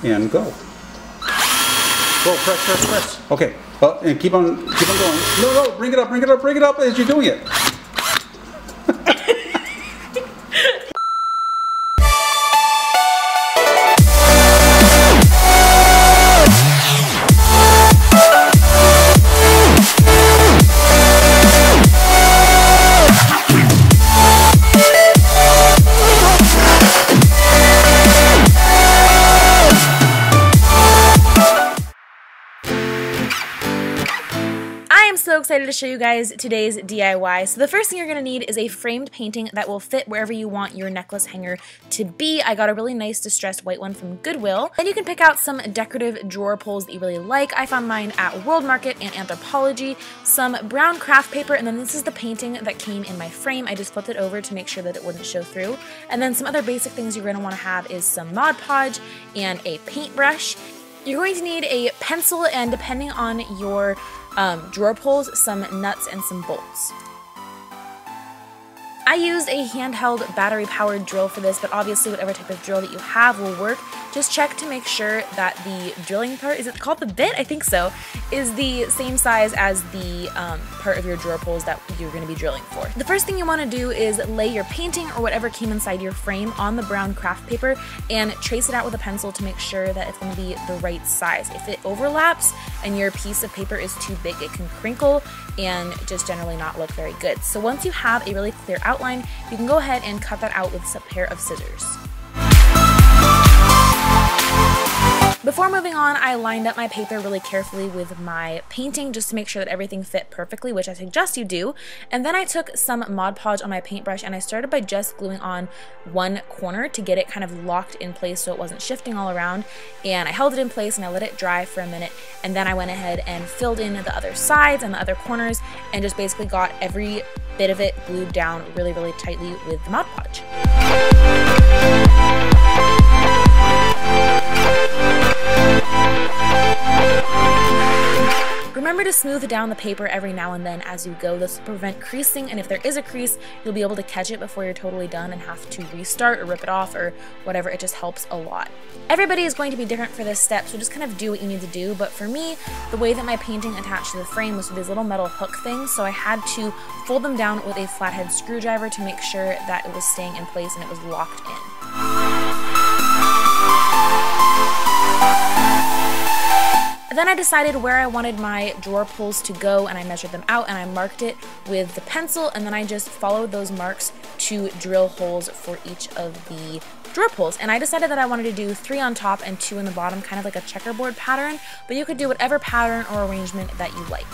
and go. Go, press. Okay, and keep on going. No, bring it up as you're doing it. So excited to show you guys today's DIY. So the first thing you're going to need is a framed painting that will fit wherever you want your necklace hanger to be. I got a really nice distressed white one from Goodwill. Then you can pick out some decorative drawer pulls that you really like. I found mine at World Market and Anthropology, some brown craft paper, and then this is the painting that came in my frame. I just flipped it over to make sure that it wouldn't show through. And then some other basic things you're going to want to have is some Mod Podge and a paintbrush. You're going to need a pencil and, depending on your drawer pulls, some nuts and some bolts. I used a handheld battery-powered drill for this, but obviously whatever type of drill that you have will work. Just check to make sure that the drilling part, is it called the bit? I think so, is the same size as the part of your drawer pulls that you're going to be drilling for. The first thing you want to do is lay your painting or whatever came inside your frame on the brown craft paper and trace it out with a pencil to make sure that it's going to be the right size. If it overlaps and your piece of paper is too big, it can crinkle and just generally not look very good. So once you have a really clear outline, you can go ahead and cut that out with a pair of scissors. Before moving on, I lined up my paper really carefully with my painting just to make sure that everything fit perfectly, which I suggest you do. And then I took some Mod Podge on my paintbrush and I started by just gluing on one corner to get it kind of locked in place so it wasn't shifting all around. And I held it in place and I let it dry for a minute. And then I went ahead and filled in the other sides and the other corners and just basically got every bit of it glued down really, really tightly with the Mod Podge. Remember to smooth down the paper every now and then as you go. This will prevent creasing, and if there is a crease, you'll be able to catch it before you're totally done and have to restart or rip it off or whatever. It just helps a lot. Everybody is going to be different for this step, so just kind of do what you need to do. But for me, the way that my painting attached to the frame was with these little metal hook things, so I had to fold them down with a flathead screwdriver to make sure that it was staying in place and it was locked in. Then I decided where I wanted my drawer pulls to go and I measured them out and I marked it with the pencil, and then I just followed those marks to drill holes for each of the drawer pulls. And I decided that I wanted to do 3 on top and 2 in the bottom, kind of like a checkerboard pattern, but you could do whatever pattern or arrangement that you like.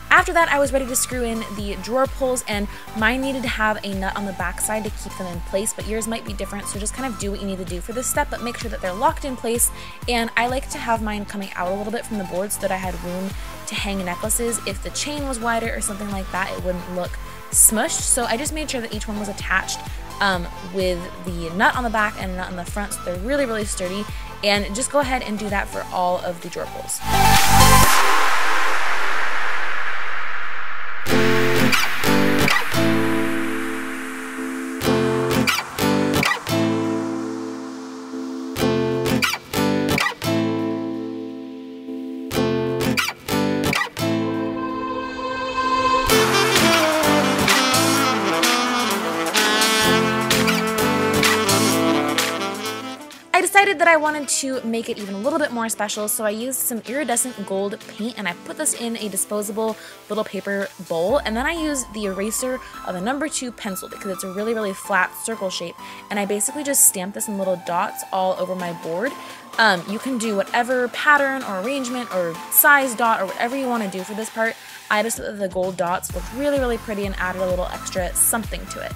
After that, I was ready to screw in the drawer pulls, and mine needed to have a nut on the back side to keep them in place, but yours might be different, so just kind of do what you need to do for this step, but make sure that they're locked in place. And I like to have mine coming out a little bit from the board so that I had room to hang necklaces. If the chain was wider or something like that, it wouldn't look smushed, so I just made sure that each one was attached with the nut on the back and a nut on the front, so they're really, really sturdy. And just go ahead and do that for all of the drawer pulls. Decided that I wanted to make it even a little bit more special, so I used some iridescent gold paint and I put this in a disposable little paper bowl, and then I used the eraser of a number 2 pencil because it's a really, really flat circle shape, and I basically just stamped this in little dots all over my board. You can do whatever pattern or arrangement or size dot or whatever you want to do for this part. I just thought that the gold dots looked really, really pretty and added a little extra something to it.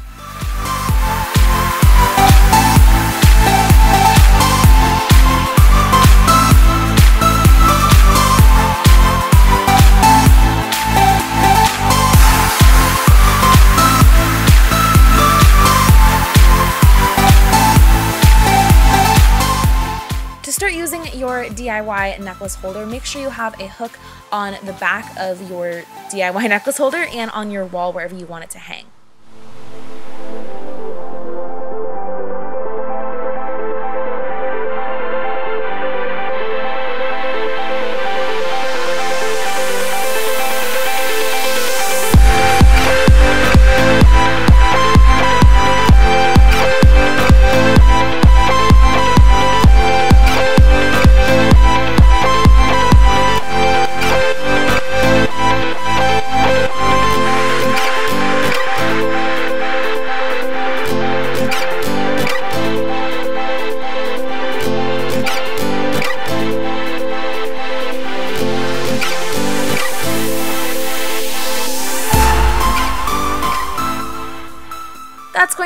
Start using your DIY necklace holder, make sure you have a hook on the back of your DIY necklace holder and on your wall wherever you want it to hang.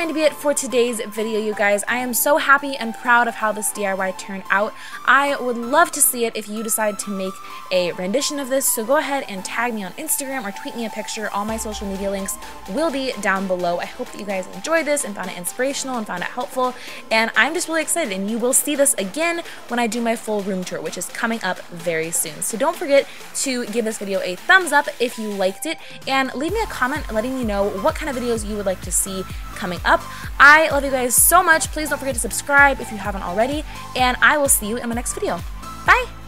going to be it for today's video, you guys. I am so happy and proud of how this DIY turned out. I would love to see it if you decide to make a rendition of this, so go ahead and tag me on Instagram or tweet me a picture. All my social media links will be down below. I hope that you guys enjoyed this and found it inspirational and found it helpful, and I'm just really excited, and you will see this again when I do my full room tour, which is coming up very soon. So don't forget to give this video a thumbs up if you liked it, and leave me a comment letting me know what kind of videos you would like to see coming up. I love you guys so much. Please don't forget to subscribe if you haven't already, and I will see you in my next video. Bye!